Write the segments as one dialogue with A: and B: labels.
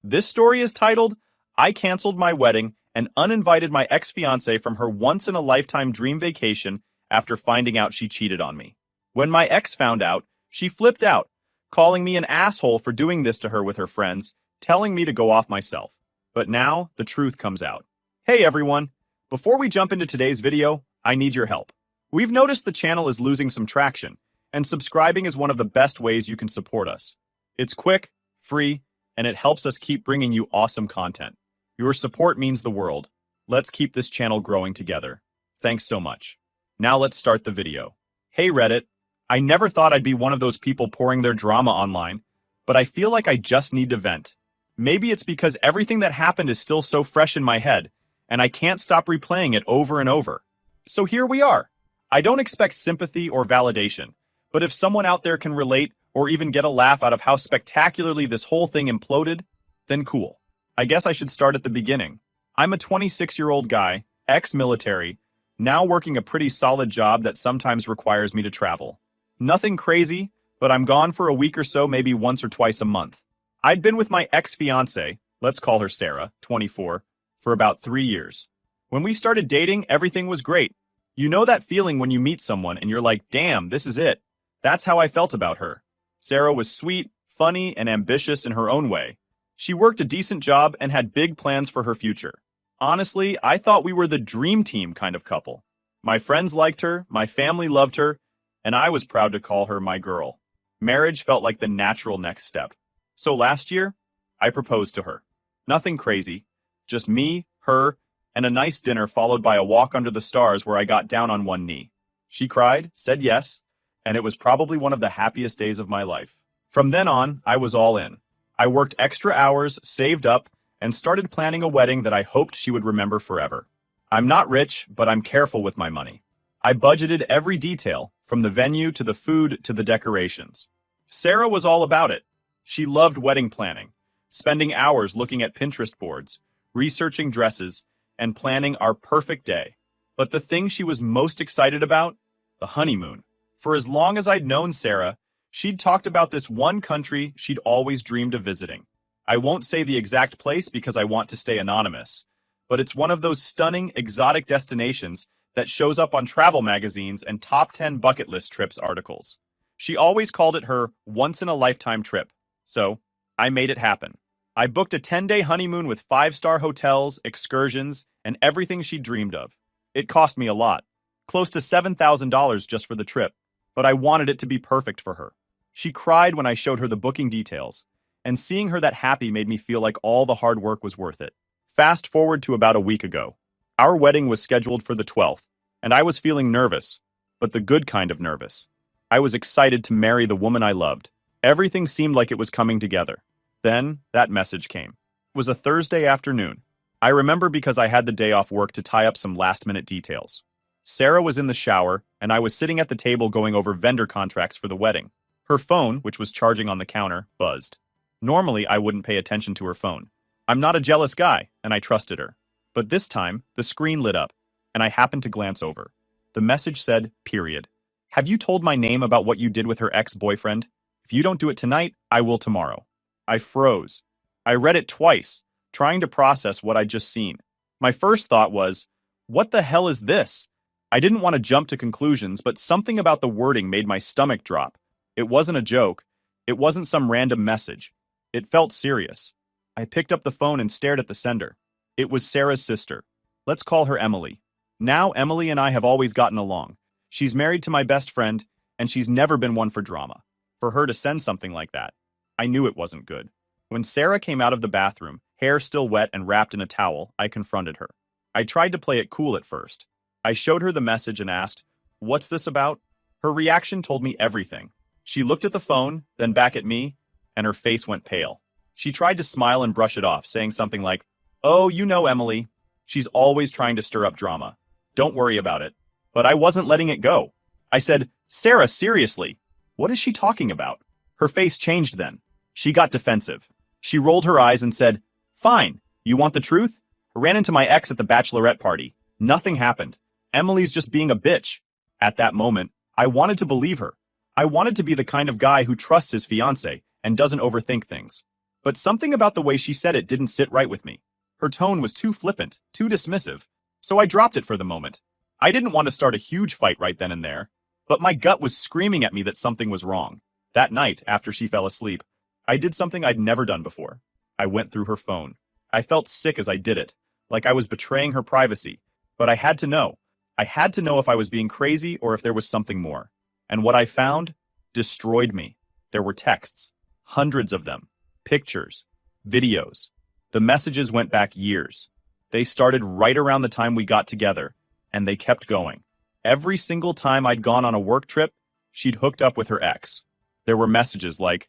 A: This story is titled, I Canceled My Wedding and Uninvited My Ex-Fiancée from Her Once-in-a-Lifetime Dream Vacation After Finding Out She Cheated on Me. When my ex found out, she flipped out, calling me an asshole for doing this to her with her friends, telling me to go off myself. But now, the truth comes out. Hey everyone! Before we jump into today's video, I need your help. We've noticed the channel is losing some traction, and subscribing is one of the best ways you can support us. It's quick, free, and it helps us keep bringing you awesome content. Your support means the world. Let's keep this channel growing together. Thanks so much. Now let's start the video. Hey Reddit, I never thought I'd be one of those people pouring their drama online, but I feel like I just need to vent. Maybe it's because everything that happened is still so fresh in my head, and I can't stop replaying it over and over. So here we are. I don't expect sympathy or validation, but if someone out there can relate or even get a laugh out of how spectacularly this whole thing imploded, then cool. I guess I should start at the beginning. I'm a 26-year-old guy, ex-military, now working a pretty solid job that sometimes requires me to travel. Nothing crazy, but I'm gone for a week or so, maybe once or twice a month. I'd been with my ex-fiancée, let's call her Sarah, 24, for about 3 years. When we started dating, everything was great. You know that feeling when you meet someone and you're like, damn, this is it. That's how I felt about her. Sarah was sweet, funny, and ambitious in her own way. She worked a decent job and had big plans for her future. Honestly, I thought we were the dream team kind of couple. My friends liked her, my family loved her, and I was proud to call her my girl. Marriage felt like the natural next step. So last year, I proposed to her. Nothing crazy, just me, her, and a nice dinner followed by a walk under the stars where I got down on one knee. She cried, said yes, and it was probably one of the happiest days of my life. From then on, I was all in. I worked extra hours, saved up, and started planning a wedding that I hoped she would remember forever. I'm not rich, but I'm careful with my money. I budgeted every detail, from the venue to the food to the decorations. Sarah was all about it. She loved wedding planning, spending hours looking at Pinterest boards, researching dresses, and planning our perfect day. But the thing she was most excited about? The honeymoon. For as long as I'd known Sarah, she'd talked about this one country she'd always dreamed of visiting. I won't say the exact place because I want to stay anonymous, but it's one of those stunning, exotic destinations that shows up on travel magazines and top 10 bucket list trips articles. She always called it her once-in-a-lifetime trip, so I made it happen. I booked a 10-day honeymoon with 5-star hotels, excursions, and everything she dreamed of. It cost me a lot, close to $7,000 just for the trip, but I wanted it to be perfect for her. She cried when I showed her the booking details, and seeing her that happy made me feel like all the hard work was worth it. Fast forward to about a week ago. Our wedding was scheduled for the 12th, and I was feeling nervous, but the good kind of nervous. I was excited to marry the woman I loved. Everything seemed like it was coming together. Then, that message came. It was a Thursday afternoon. I remember because I had the day off work to tie up some last-minute details. Sarah was in the shower, and I was sitting at the table going over vendor contracts for the wedding. Her phone, which was charging on the counter, buzzed. Normally, I wouldn't pay attention to her phone. I'm not a jealous guy, and I trusted her. But this time, the screen lit up, and I happened to glance over. The message said, period. Have you told my name about what you did with her ex-boyfriend? If you don't do it tonight, I will tomorrow. I froze. I read it twice, trying to process what I'd just seen. My first thought was, what the hell is this? I didn't want to jump to conclusions, but something about the wording made my stomach drop. It wasn't a joke. It wasn't some random message. It felt serious. I picked up the phone and stared at the sender. It was Sarah's sister. Let's call her Emily. Now Emily and I have always gotten along. She's married to my best friend, and she's never been one for drama. For her to send something like that, I knew it wasn't good. When Sarah came out of the bathroom, hair still wet and wrapped in a towel, I confronted her. I tried to play it cool at first. I showed her the message and asked, "What's this about?" Her reaction told me everything. She looked at the phone, then back at me, and her face went pale. She tried to smile and brush it off, saying something like, "Oh, you know Emily. She's always trying to stir up drama. Don't worry about it." But I wasn't letting it go. I said, "Sarah, seriously, what is she talking about?" Her face changed then. She got defensive. She rolled her eyes and said, "Fine, you want the truth? I ran into my ex at the bachelorette party. Nothing happened. Emily's just being a bitch." At that moment, I wanted to believe her. I wanted to be the kind of guy who trusts his fiancée and doesn't overthink things. But something about the way she said it didn't sit right with me. Her tone was too flippant, too dismissive, so I dropped it for the moment. I didn't want to start a huge fight right then and there, but my gut was screaming at me that something was wrong. That night, after she fell asleep, I did something I'd never done before. I went through her phone. I felt sick as I did it, like I was betraying her privacy, but I had to know. I had to know if I was being crazy or if there was something more. And what I found destroyed me. There were texts, hundreds of them, pictures, videos. The messages went back years. They started right around the time we got together, and they kept going. Every single time I'd gone on a work trip, she'd hooked up with her ex. There were messages like,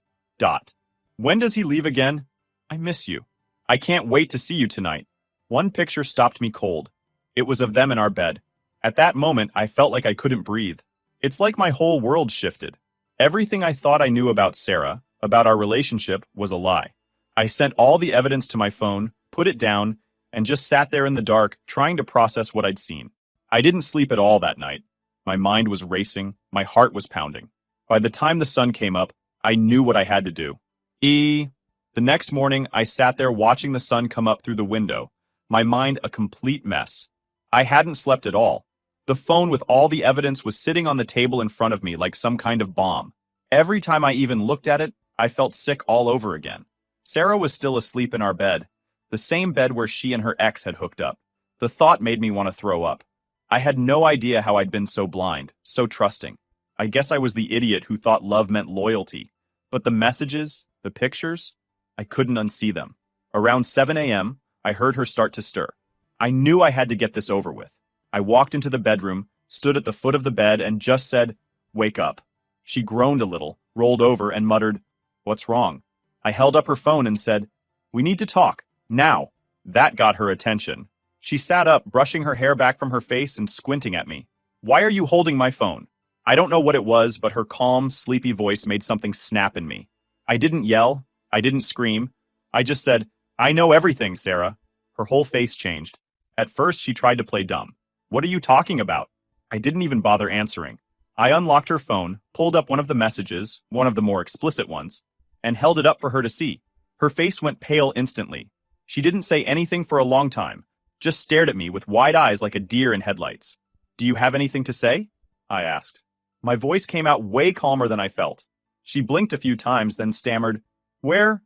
A: When does he leave again? I miss you. I can't wait to see you tonight. One picture stopped me cold. It was of them in our bed. At that moment, I felt like I couldn't breathe. It's like my whole world shifted. Everything I thought I knew about Sarah, about our relationship, was a lie. I sent all the evidence to my phone, put it down, and just sat there in the dark, trying to process what I'd seen. I didn't sleep at all that night. My mind was racing, my heart was pounding. By the time the sun came up, I knew what I had to do. The next morning, I sat there watching the sun come up through the window, my mind a complete mess. I hadn't slept at all. The phone with all the evidence was sitting on the table in front of me like some kind of bomb. Every time I even looked at it, I felt sick all over again. Sarah was still asleep in our bed, the same bed where she and her ex had hooked up. The thought made me want to throw up. I had no idea how I'd been so blind, so trusting. I guess I was the idiot who thought love meant loyalty. But the messages, the pictures, I couldn't unsee them. Around 7 a.m., I heard her start to stir. I knew I had to get this over with. I walked into the bedroom, stood at the foot of the bed, and just said, "Wake up." She groaned a little, rolled over, and muttered, "What's wrong?" I held up her phone and said, "We need to talk, now." That got her attention. She sat up, brushing her hair back from her face and squinting at me. "Why are you holding my phone?" I don't know what it was, but her calm, sleepy voice made something snap in me. I didn't yell. I didn't scream. I just said, "I know everything, Sarah." Her whole face changed. At first, she tried to play dumb. "What are you talking about?" I didn't even bother answering. I unlocked her phone, pulled up one of the messages, one of the more explicit ones, and held it up for her to see. Her face went pale instantly. She didn't say anything for a long time, just stared at me with wide eyes like a deer in headlights. "Do you have anything to say?" I asked. My voice came out way calmer than I felt. She blinked a few times, then stammered, Where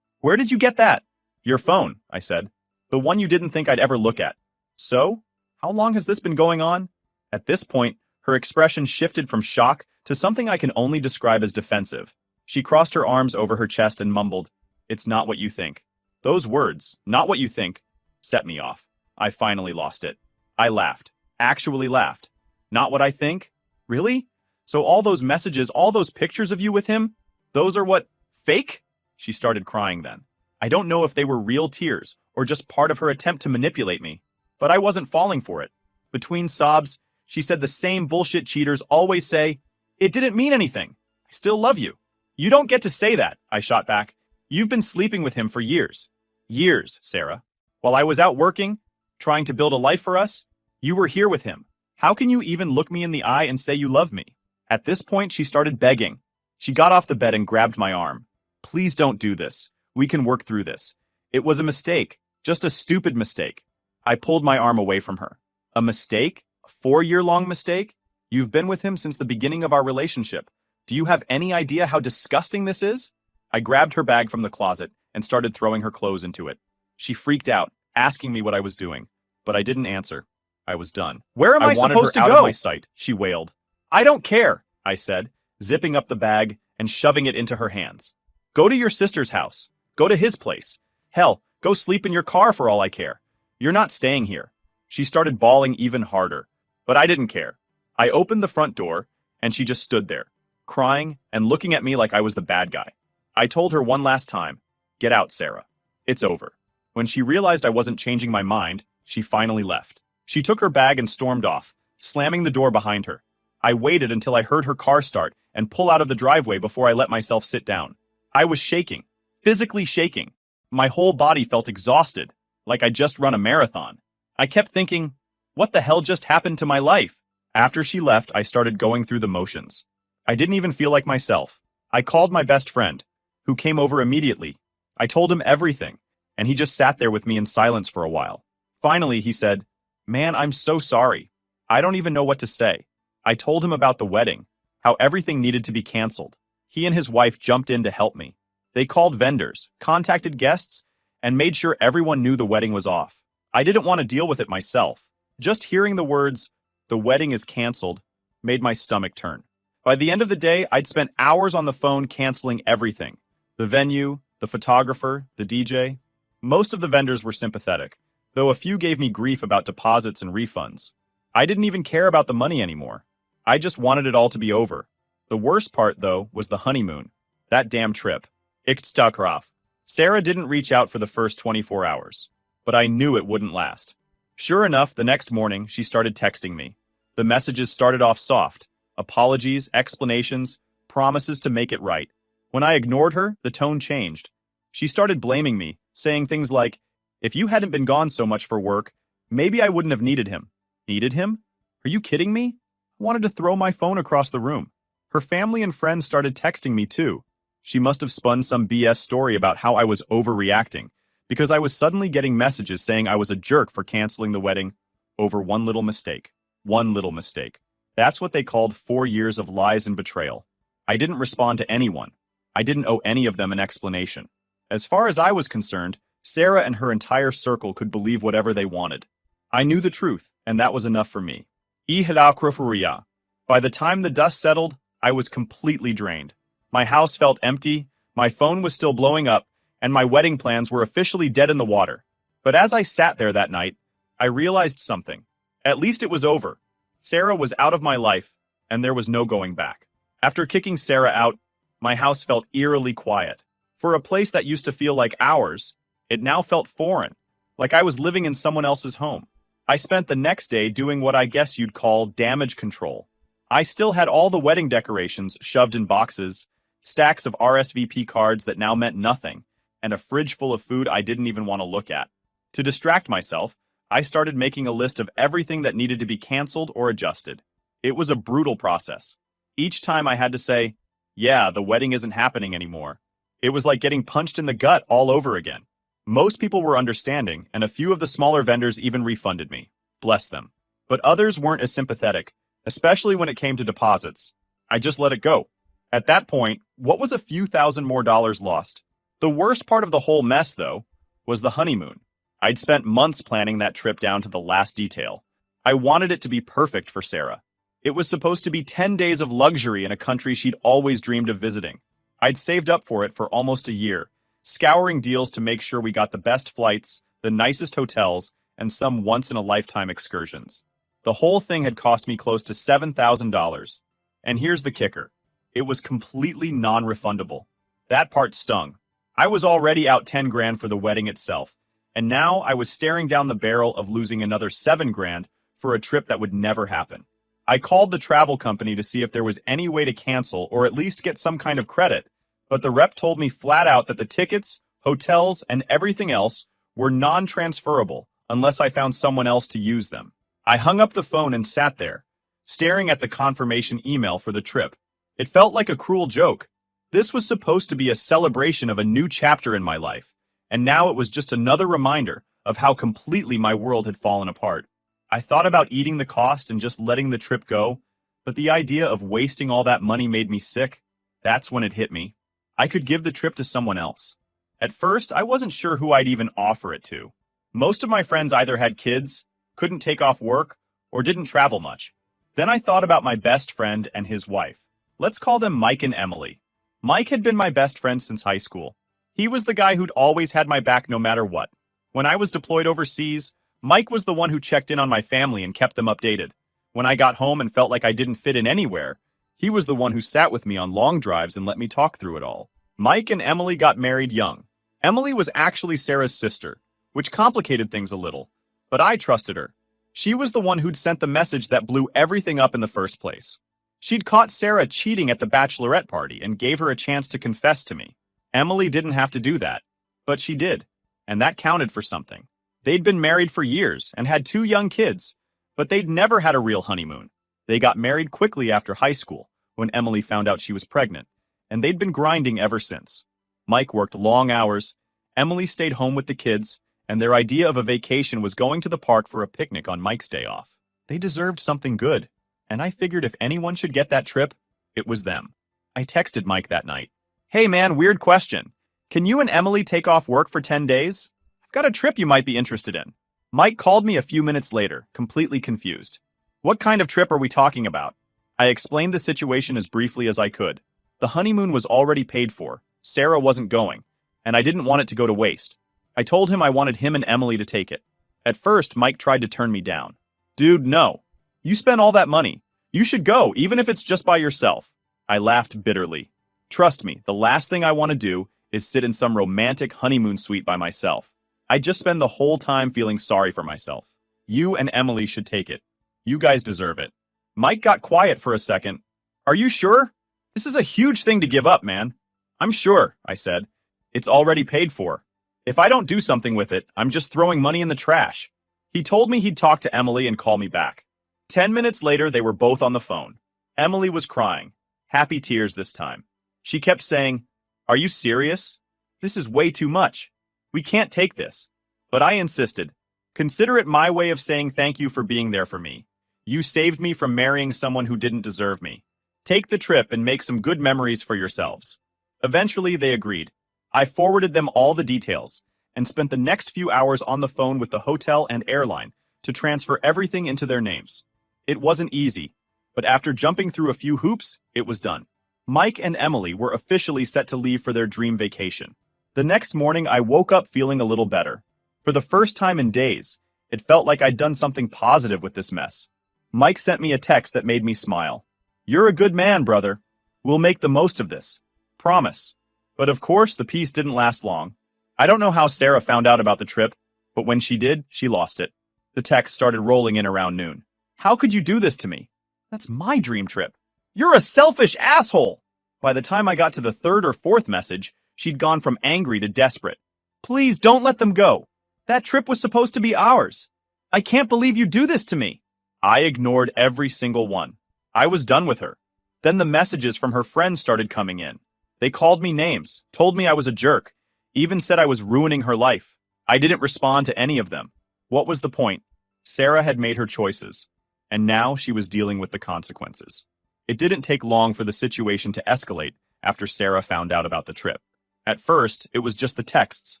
A: did you get that?" "Your phone," I said. "The one you didn't think I'd ever look at." "So? How long has this been going on?" At this point, her expression shifted from shock to something I can only describe as defensive. She crossed her arms over her chest and mumbled, "It's not what you think." Those words, "not what you think," set me off. I finally lost it. I laughed. Actually laughed. "Not what I think? Really? So all those messages, all those pictures of you with him, those are what, fake?" She started crying then. I don't know if they were real tears or just part of her attempt to manipulate me, but I wasn't falling for it. Between sobs, she said the same bullshit cheaters always say, "It didn't mean anything. I still love you." "You don't get to say that," I shot back. "You've been sleeping with him for years." "Years, Sarah. While I was out working, trying to build a life for us, you were here with him. How can you even look me in the eye and say you love me?" At this point, she started begging. She got off the bed and grabbed my arm. "Please don't do this. We can work through this. It was a mistake, just a stupid mistake." I pulled my arm away from her. "A mistake? A 4-year-long mistake? You've been with him since the beginning of our relationship. Do you have any idea how disgusting this is?" I grabbed her bag from the closet and started throwing her clothes into it. She freaked out, asking me what I was doing, but I didn't answer. I was done.
B: "Where am I supposed to
A: out
B: go?"
A: of my sight, she wailed. "I don't care," I said, zipping up the bag and shoving it into her hands. "Go to your sister's house. Go to his place. Hell, go sleep in your car for all I care. You're not staying here." She started bawling even harder, but I didn't care. I opened the front door, and she just stood there, crying and looking at me like I was the bad guy. I told her one last time, "Get out, Sarah. It's over." When she realized I wasn't changing my mind, she finally left. She took her bag and stormed off, slamming the door behind her. I waited until I heard her car start and pull out of the driveway before I let myself sit down. I was shaking, physically shaking. My whole body felt exhausted, like I'd just run a marathon. I kept thinking, what the hell just happened to my life? After she left, I started going through the motions. I didn't even feel like myself. I called my best friend, who came over immediately. I told him everything, and he just sat there with me in silence for a while. Finally, he said, "Man, I'm so sorry. I don't even know what to say." I told him about the wedding, how everything needed to be canceled. He and his wife jumped in to help me. They called vendors, contacted guests, and made sure everyone knew the wedding was off. I didn't want to deal with it myself. Just hearing the words, "the wedding is canceled," made my stomach turn. By the end of the day, I'd spent hours on the phone canceling everything. The venue, the photographer, the DJ. Most of the vendors were sympathetic, though a few gave me grief about deposits and refunds. I didn't even care about the money anymore. I just wanted it all to be over. The worst part, though, was the honeymoon. That damn trip. ex-fiancée. Sarah didn't reach out for the first 24 hours, but I knew it wouldn't last. Sure enough, the next morning, she started texting me. The messages started off soft. Apologies, explanations, promises to make it right. When I ignored her, the tone changed. She started blaming me, saying things like, "If you hadn't been gone so much for work, maybe I wouldn't have needed him." Needed him? Are you kidding me? I wanted to throw my phone across the room. Her family and friends started texting me too. She must have spun some BS story about how I was overreacting, because I was suddenly getting messages saying I was a jerk for canceling the wedding over one little mistake. One little mistake. That's what they called 4 years of lies and betrayal. I didn't respond to anyone. I didn't owe any of them an explanation. As far as I was concerned, Sarah and her entire circle could believe whatever they wanted. I knew the truth, and that was enough for me. By the time the dust settled, I was completely drained. My house felt empty, my phone was still blowing up, and my wedding plans were officially dead in the water. But as I sat there that night, I realized something. At least it was over. Sarah was out of my life, and there was no going back. After kicking Sarah out, my house felt eerily quiet. For a place that used to feel like ours, it now felt foreign, like I was living in someone else's home. I spent the next day doing what I guess you'd call damage control. I still had all the wedding decorations shoved in boxes, stacks of RSVP cards that now meant nothing, and a fridge full of food I didn't even want to look at. To distract myself, I started making a list of everything that needed to be canceled or adjusted. It was a brutal process. Each time I had to say, "Yeah, the wedding isn't happening anymore." It was like getting punched in the gut all over again. Most people were understanding, and a few of the smaller vendors even refunded me. Bless them. But others weren't as sympathetic, especially when it came to deposits. I just let it go. At that point, what was a few thousand more dollars lost? The worst part of the whole mess, though, was the honeymoon. I'd spent months planning that trip down to the last detail. I wanted it to be perfect for Sarah. It was supposed to be 10 days of luxury in a country she'd always dreamed of visiting. I'd saved up for it for almost a year, scouring deals to make sure we got the best flights, the nicest hotels, and some once-in-a-lifetime excursions. The whole thing had cost me close to $7,000. And here's the kicker. It was completely non-refundable. That part stung. I was already out 10 grand for the wedding itself, and now I was staring down the barrel of losing another 7 grand for a trip that would never happen. I called the travel company to see if there was any way to cancel or at least get some kind of credit, but the rep told me flat out that the tickets, hotels, and everything else were non-transferable unless I found someone else to use them. I hung up the phone and sat there, staring at the confirmation email for the trip. It felt like a cruel joke. This was supposed to be a celebration of a new chapter in my life, and now it was just another reminder of how completely my world had fallen apart. I thought about eating the cost and just letting the trip go, but the idea of wasting all that money made me sick. That's when it hit me. I could give the trip to someone else. At first, I wasn't sure who I'd even offer it to. Most of my friends either had kids, couldn't take off work, or didn't travel much. Then I thought about my best friend and his wife. Let's call them Mike and Emily. Mike had been my best friend since high school. He was the guy who'd always had my back no matter what. When I was deployed overseas, Mike was the one who checked in on my family and kept them updated. When I got home and felt like I didn't fit in anywhere, he was the one who sat with me on long drives and let me talk through it all. Mike and Emily got married young. Emily was actually Sarah's sister, which complicated things a little, but I trusted her. She was the one who'd sent the message that blew everything up in the first place. She'd caught Sarah cheating at the bachelorette party and gave her a chance to confess to me. Emily didn't have to do that, but she did, and that counted for something. They'd been married for years and had 2 young kids, but they'd never had a real honeymoon. They got married quickly after high school, when Emily found out she was pregnant, and they'd been grinding ever since. Mike worked long hours, Emily stayed home with the kids, and their idea of a vacation was going to the park for a picnic on Mike's day off. They deserved something good, and I figured if anyone should get that trip, it was them. I texted Mike that night. Hey man, weird question. Can you and Emily take off work for 10 days? I've got a trip you might be interested in. Mike called me a few minutes later, completely confused. What kind of trip are we talking about? I explained the situation as briefly as I could. The honeymoon was already paid for, Sarah wasn't going, and I didn't want it to go to waste. I told him I wanted him and Emily to take it. At first, Mike tried to turn me down. Dude, no. You spent all that money. You should go, even if it's just by yourself. I laughed bitterly. Trust me, the last thing I want to do is sit in some romantic honeymoon suite by myself. I just spend the whole time feeling sorry for myself. You and Emily should take it. You guys deserve it. Mike got quiet for a second. Are you sure? This is a huge thing to give up, man. I'm sure, I said. It's already paid for. If I don't do something with it, I'm just throwing money in the trash. He told me he'd talk to Emily and call me back. 10 minutes later, they were both on the phone. Emily was crying. Happy tears this time. She kept saying, "Are you serious? This is way too much. We can't take this." But I insisted. Consider it my way of saying thank you for being there for me. You saved me from marrying someone who didn't deserve me. Take the trip and make some good memories for yourselves. Eventually, they agreed. I forwarded them all the details and spent the next few hours on the phone with the hotel and airline to transfer everything into their names. It wasn't easy, but after jumping through a few hoops, it was done. Mike and Emily were officially set to leave for their dream vacation. The next morning, I woke up feeling a little better. For the first time in days, it felt like I'd done something positive with this mess. Mike sent me a text that made me smile. "You're a good man, brother. We'll make the most of this. Promise." But of course, the peace didn't last long. I don't know how Sarah found out about the trip, but when she did, she lost it. The text started rolling in around noon. "How could you do this to me? That's my dream trip. You're a selfish asshole!" By the time I got to the third or fourth message, she'd gone from angry to desperate. "Please don't let them go. That trip was supposed to be ours. I can't believe you do this to me." I ignored every single one. I was done with her. Then the messages from her friends started coming in. They called me names, told me I was a jerk, even said I was ruining her life. I didn't respond to any of them. What was the point? Sarah had made her choices, and now she was dealing with the consequences. It didn't take long for the situation to escalate after Sarah found out about the trip. At first, it was just the texts,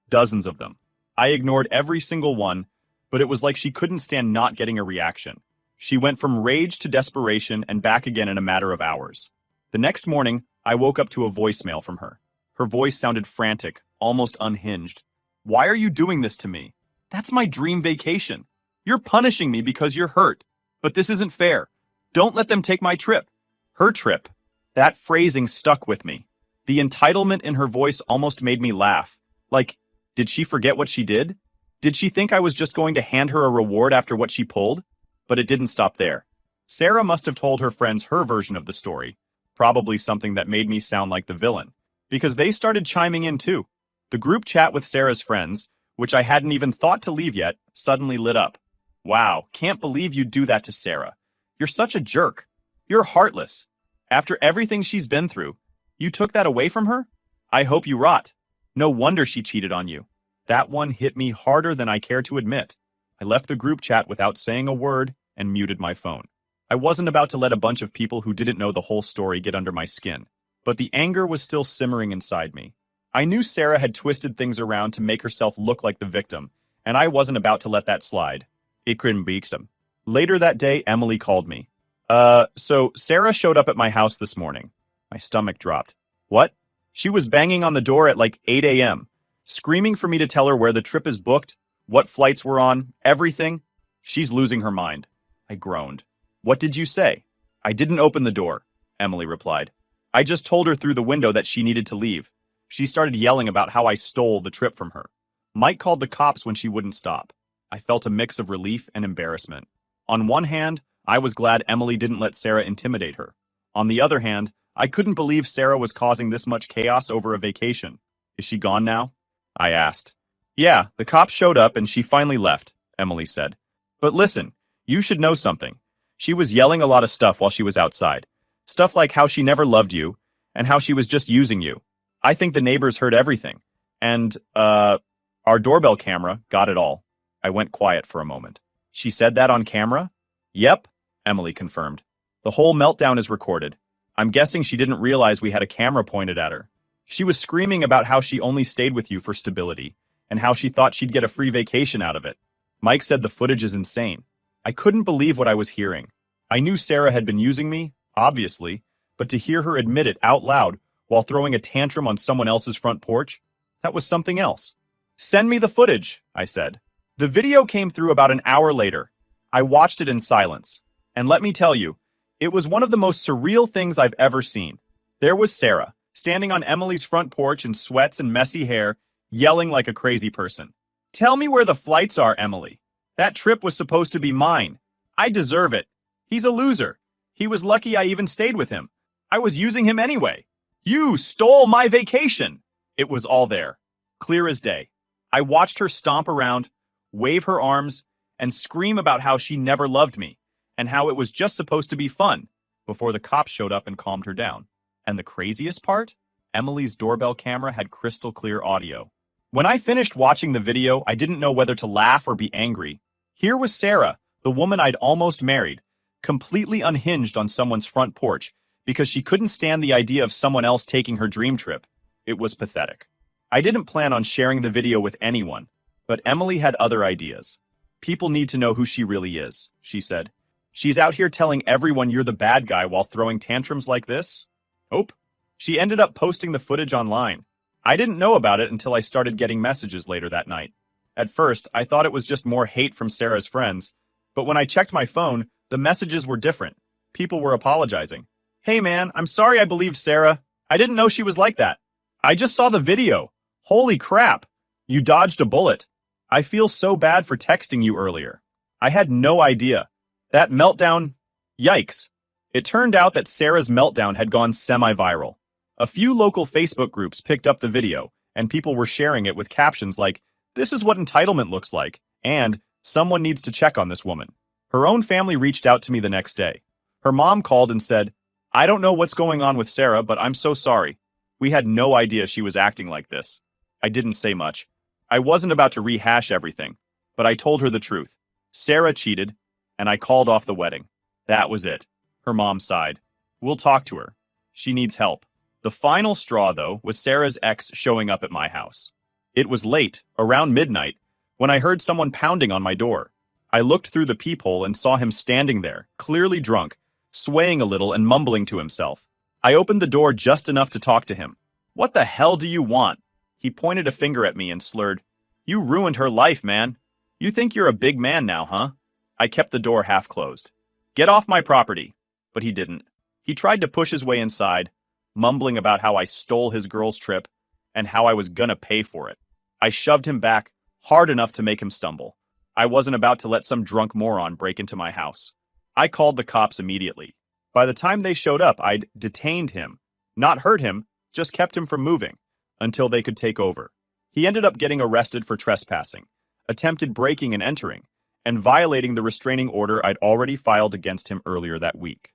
A: dozens of them. I ignored every single one, but it was like she couldn't stand not getting a reaction. She went from rage to desperation and back again in a matter of hours. The next morning, I woke up to a voicemail from her. Her voice sounded frantic, almost unhinged. "Why are you doing this to me? That's my dream vacation. You're punishing me because you're hurt. But this isn't fair. Don't let them take my trip." Her trip. That phrasing stuck with me. The entitlement in her voice almost made me laugh. Like, did she forget what she did? Did she think I was just going to hand her a reward after what she pulled? But it didn't stop there. Sarah must have told her friends her version of the story, probably something that made me sound like the villain, because they started chiming in too. The group chat with Sarah's friends, which I hadn't even thought to leave yet, suddenly lit up. "Wow, can't believe you'd do that to Sarah. You're such a jerk. You're heartless. After everything she's been through, you took that away from her? I hope you rot. No wonder she cheated on you." That one hit me harder than I care to admit. I left the group chat without saying a word and muted my phone. I wasn't about to let a bunch of people who didn't know the whole story get under my skin, but the anger was still simmering inside me. I knew Sarah had twisted things around to make herself look like the victim, and I wasn't about to let that slide. Ik couldn't be some. Later that day, Emily called me. So Sarah showed up at my house this morning." My stomach dropped. "What?" "She was banging on the door at like 8 a.m., screaming for me to tell her where the trip is booked, what flights we're on, everything. She's losing her mind." I groaned. "What did you say?" "I didn't open the door," Emily replied. "I just told her through the window that she needed to leave. She started yelling about how I stole the trip from her. Mike called the cops when she wouldn't stop." I felt a mix of relief and embarrassment. On one hand, I was glad Emily didn't let Sarah intimidate her. On the other hand, I couldn't believe Sarah was causing this much chaos over a vacation. "Is she gone now?" I asked. "Yeah, the cops showed up and she finally left," Emily said. "But listen, you should know something. She was yelling a lot of stuff while she was outside. Stuff like how she never loved you and how she was just using you. I think the neighbors heard everything. And, our doorbell camera got it all. I went quiet for a moment. She said that on camera? Yep, Emily confirmed. The whole meltdown is recorded. I'm guessing she didn't realize we had a camera pointed at her. She was screaming about how she only stayed with you for stability, and how she thought she'd get a free vacation out of it. Mike said the footage is insane. I couldn't believe what I was hearing. I knew Sarah had been using me, obviously, but to hear her admit it out loud while throwing a tantrum on someone else's front porch, that was something else. Send me the footage, I said. The video came through about an hour later. I watched it in silence. And let me tell you, it was one of the most surreal things I've ever seen. There was Sarah, standing on Emily's front porch in sweats and messy hair, yelling like a crazy person. Tell me where the flights are, Emily. That trip was supposed to be mine. I deserve it. He's a loser. He was lucky I even stayed with him. I was using him anyway. You stole my vacation. It was all there, clear as day. I watched her stomp around, wave her arms, and scream about how she never loved me, and how it was just supposed to be fun, before the cops showed up and calmed her down. And the craziest part? Emily's doorbell camera had crystal clear audio. When I finished watching the video, I didn't know whether to laugh or be angry. Here was Sarah, the woman I'd almost married, completely unhinged on someone's front porch because she couldn't stand the idea of someone else taking her dream trip. It was pathetic. I didn't plan on sharing the video with anyone, but Emily had other ideas. People need to know who she really is, she said. She's out here telling everyone you're the bad guy while throwing tantrums like this? Nope. She ended up posting the footage online. I didn't know about it until I started getting messages later that night. At first, I thought it was just more hate from Sarah's friends, but when I checked my phone, the messages were different. People were apologizing. Hey man, I'm sorry I believed Sarah. I didn't know she was like that. I just saw the video. Holy crap. You dodged a bullet. I feel so bad for texting you earlier. I had no idea. That meltdown, yikes. It turned out that Sarah's meltdown had gone semi-viral. A few local Facebook groups picked up the video, and people were sharing it with captions like, "This is what entitlement looks like," and "Someone needs to check on this woman." Her own family reached out to me the next day. Her mom called and said, "I don't know what's going on with Sarah, but I'm so sorry. We had no idea she was acting like this." I didn't say much. I wasn't about to rehash everything, but I told her the truth. Sarah cheated, and I called off the wedding. That was it. Her mom sighed. We'll talk to her. She needs help. The final straw, though, was Sarah's ex showing up at my house. It was late, around midnight, when I heard someone pounding on my door. I looked through the peephole and saw him standing there, clearly drunk, swaying a little and mumbling to himself. I opened the door just enough to talk to him. "What the hell do you want?" He pointed a finger at me and slurred, "You ruined her life, man. You think you're a big man now, huh?" I kept the door half closed. "Get off my property." But he didn't. He tried to push his way inside, mumbling about how I stole his girl's trip and how I was gonna pay for it. I shoved him back, hard enough to make him stumble. I wasn't about to let some drunk moron break into my house. I called the cops immediately. By the time they showed up, I'd detained him. Not hurt him, just kept him from moving, until they could take over. He ended up getting arrested for trespassing, attempted breaking and entering, and violating the restraining order I'd already filed against him earlier that week.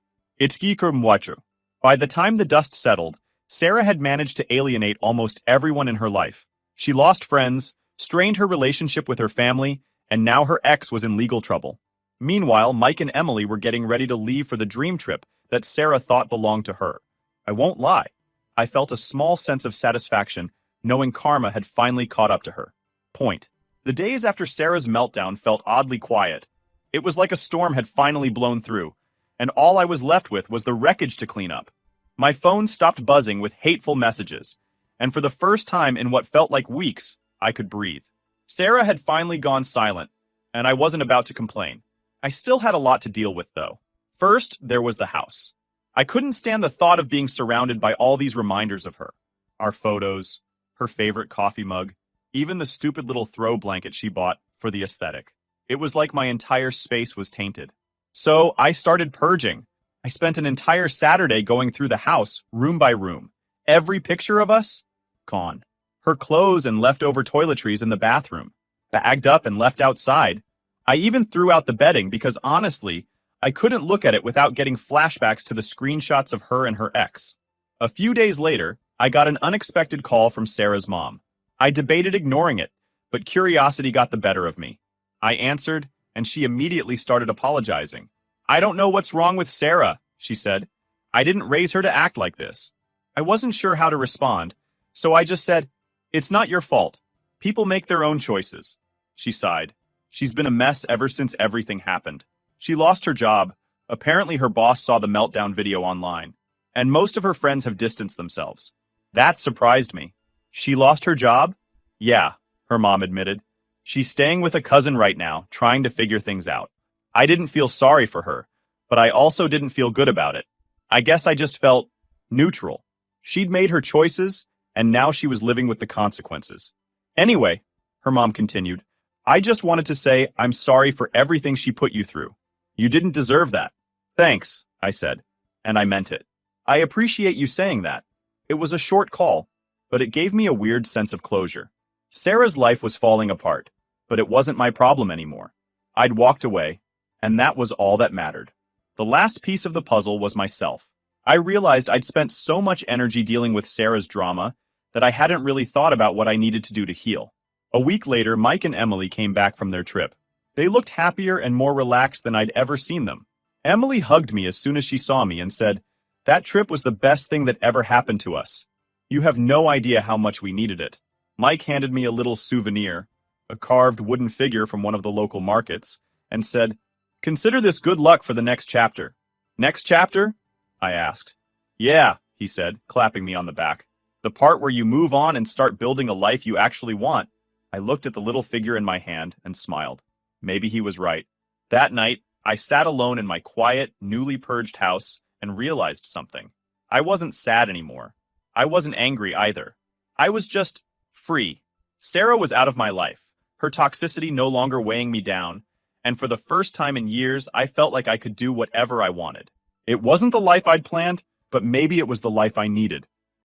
A: By the time the dust settled, Sarah had managed to alienate almost everyone in her life. She lost friends, strained her relationship with her family, and now her ex was in legal trouble. Meanwhile, Mike and Emily were getting ready to leave for the dream trip that Sarah thought belonged to her. I won't lie. I felt a small sense of satisfaction knowing karma had finally caught up to her. Point. The days after Sarah's meltdown felt oddly quiet. It was like a storm had finally blown through, and all I was left with was the wreckage to clean up. My phone stopped buzzing with hateful messages, and for the first time in what felt like weeks, I could breathe. Sarah had finally gone silent, and I wasn't about to complain. I still had a lot to deal with, though. First, there was the house. I couldn't stand the thought of being surrounded by all these reminders of her. Our photos, her favorite coffee mug, even the stupid little throw blanket she bought for the aesthetic. It was like my entire space was tainted. So I started purging. I spent an entire Saturday going through the house, room by room. Every picture of us? Gone. Her clothes and leftover toiletries in the bathroom. Bagged up and left outside. I even threw out the bedding because honestly, I couldn't look at it without getting flashbacks to the screenshots of her and her ex. A few days later, I got an unexpected call from Sarah's mom. I debated ignoring it, but curiosity got the better of me. I answered, and she immediately started apologizing. I don't know what's wrong with Sarah, she said. I didn't raise her to act like this. I wasn't sure how to respond, so I just said, it's not your fault. People make their own choices. She sighed. She's been a mess ever since everything happened. She lost her job. Apparently her boss saw the meltdown video online, and most of her friends have distanced themselves. That surprised me. She lost her job? Yeah, her mom admitted. She's staying with a cousin right now, trying to figure things out. I didn't feel sorry for her, but I also didn't feel good about it. I guess I just felt neutral. She'd made her choices, and now she was living with the consequences. Anyway, her mom continued, I just wanted to say I'm sorry for everything she put you through. You didn't deserve that. Thanks, I said, and I meant it. I appreciate you saying that. It was a short call, but it gave me a weird sense of closure. Sarah's life was falling apart, but it wasn't my problem anymore. I'd walked away, and that was all that mattered. The last piece of the puzzle was myself. I realized I'd spent so much energy dealing with Sarah's drama that I hadn't really thought about what I needed to do to heal. A week later, Mike and Emily came back from their trip. They looked happier and more relaxed than I'd ever seen them. Emily hugged me as soon as she saw me and said, that trip was the best thing that ever happened to us. You have no idea how much we needed it. Mike handed me a little souvenir, a carved wooden figure from one of the local markets, and said, consider this good luck for the next chapter. Next chapter? I asked. Yeah, he said, clapping me on the back. The part where you move on and start building a life you actually want. I looked at the little figure in my hand and smiled. Maybe he was right. That night, I sat alone in my quiet, newly purged house and realized something. I wasn't sad anymore. I wasn't angry either. I was just free. Sarah was out of my life, her toxicity no longer weighing me down, and for the first time in years, I felt like I could do whatever I wanted. It wasn't the life I'd planned, but maybe it was the life I needed.